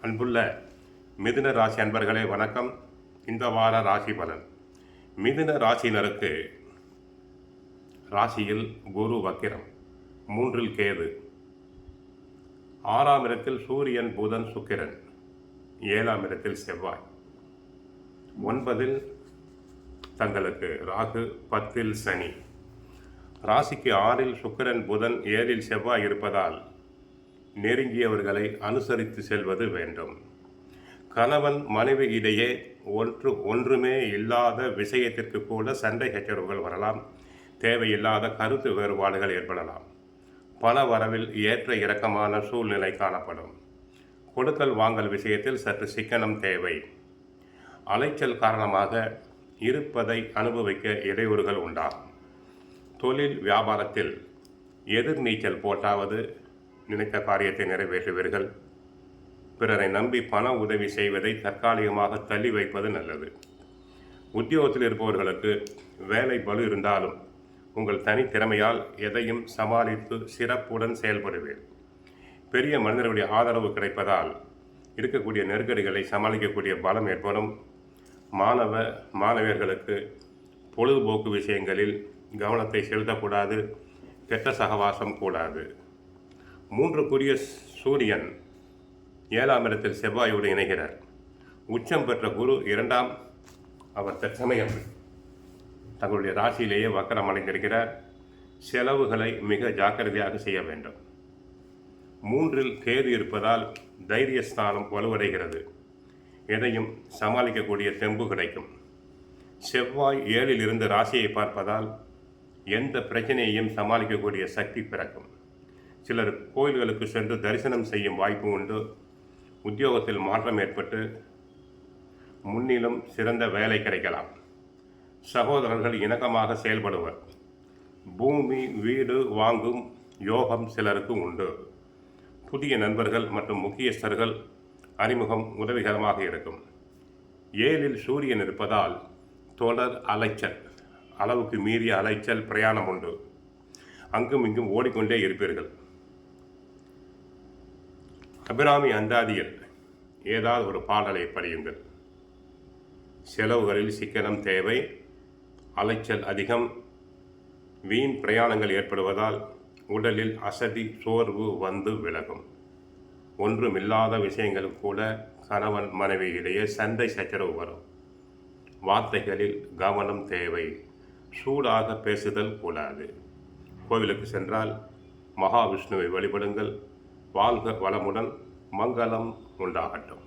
அன்புள்ள மிதுன ராசி அன்பர்களே வணக்கம். இந்த வார ராசி பலன். மிதுன ராசியினருக்கு ராசியில் குரு வக்கிரம், 3 கேது, 6ஆம் இடத்தில் சூரியன், புதன், சுக்கிரன், 7ஆம் இடத்தில் செவ்வாய், 9இல் தங்களுக்கு ராகு, 10இல் சனி. ராசிக்கு 6இல் சுக்கிரன், புதன், 7இல் செவ்வாய் இருப்பதால் நெருங்கியவர்களை அனுசரித்து செல்வது வேண்டும். கணவன் மனைவி இடையே ஒன்றுமே இல்லாத விஷயத்திற்கு கூட சண்டை சச்சரவுகள் வரலாம். தேவையில்லாத கருத்து வேறுபாடுகள் ஏற்படலாம். பண வரவில் ஏற்ற இறக்கமான சூழ்நிலை காணப்படும். கொடுக்கல் வாங்கல் விஷயத்தில் சற்று சிக்கனம் தேவை. அலைச்சல் காரணமாக இருப்பதை அனுபவிக்க இடையூறுகள் உண்டாகும். தொழில் வியாபாரத்தில் எதிர்நீச்சல் போட்டாவது நினைத்த காரியத்தை நிறைவேற்றுவீர்கள். பிறரை நம்பி பண உதவி செய்வதை தற்காலிகமாக தள்ளி வைப்பது நல்லது. உத்தியோகத்தில் இருப்பவர்களுக்கு வேலை பளு இருந்தாலும் உங்கள் தனித்திறமையால் எதையும் சமாளித்து சிறப்புடன் செயல்படுவீர். பெரிய மனிதர்களுடைய ஆதரவு கிடைப்பதால் இருக்கக்கூடிய நெருக்கடிகளை சமாளிக்கக்கூடிய பலம் ஏற்படும். மாணவர்களுக்கு பொழுதுபோக்கு விஷயங்களில் கவனத்தை செலுத்தக்கூடாது. கெட்ட சகவாசம் கூடாது. 3க்குரிய சூரியன் 7ஆம் இடத்தில் செவ்வாயோடு இணைகிறார். உச்சம் பெற்ற குரு 2ஆம் அவர் தற்சமயம் தங்களுடைய ராசியிலேயே வக்கரம் அடைந்திருக்கிறார். செலவுகளை மிக ஜாக்கிரதையாக செய்ய வேண்டும். 3இல் கேது இருப்பதால் தைரியஸ்தானம் வலுவடைகிறது. எதையும் சமாளிக்கக்கூடிய தெம்பு கிடைக்கும். செவ்வாய் 7இல் இருந்து ராசியை பார்ப்பதால் எந்த பிரச்சனையையும் சமாளிக்கக்கூடிய சக்தி பிறக்கும். சிலர் கோயில்களுக்கு சென்று தரிசனம் செய்யும் வாய்ப்பு உண்டு. உத்தியோகத்தில் மாற்றம் ஏற்பட்டு முன்னிலும் சிறந்த வேலை கிடைக்கலாம். சகோதரர்கள் இணக்கமாக செயல்படுவர். பூமி வீடு வாங்கும் யோகம் சிலருக்கு உண்டு. புதிய நண்பர்கள் மற்றும் முக்கியஸ்தர்கள் அறிமுகம் உதவிகரமாக இருக்கும். 7இல் சூரியன் இருப்பதால் தொடர் அலைச்சல், அளவுக்கு மீறிய அலைச்சல் பிரயாணம் உண்டு. அங்கும் இங்கும் ஓடிக்கொண்டே இருப்பீர்கள். அபிராமி அந்தாதியில் ஏதாவது ஒரு பாடலை படியுங்கள். செலவுகளில் சிக்கனம் தேவை. அலைச்சல் அதிகம். வீண் பிரயாணங்கள் ஏற்படுவதால் உடலில் அசதி, சோர்வு வந்து விலகும். ஒன்றுமில்லாத விஷயங்கள் கூட கணவன் மனைவி இடையே சண்டை சச்சரவு வரும். வார்த்தைகளில் கவனம் தேவை. சூடாக பேசுதல் கூடாது. கோவிலுக்கு சென்றால் மகாவிஷ்ணுவை வழிபடுங்கள். வாழ்க வளமுடன். மங்களம் உண்டாகட்டும்.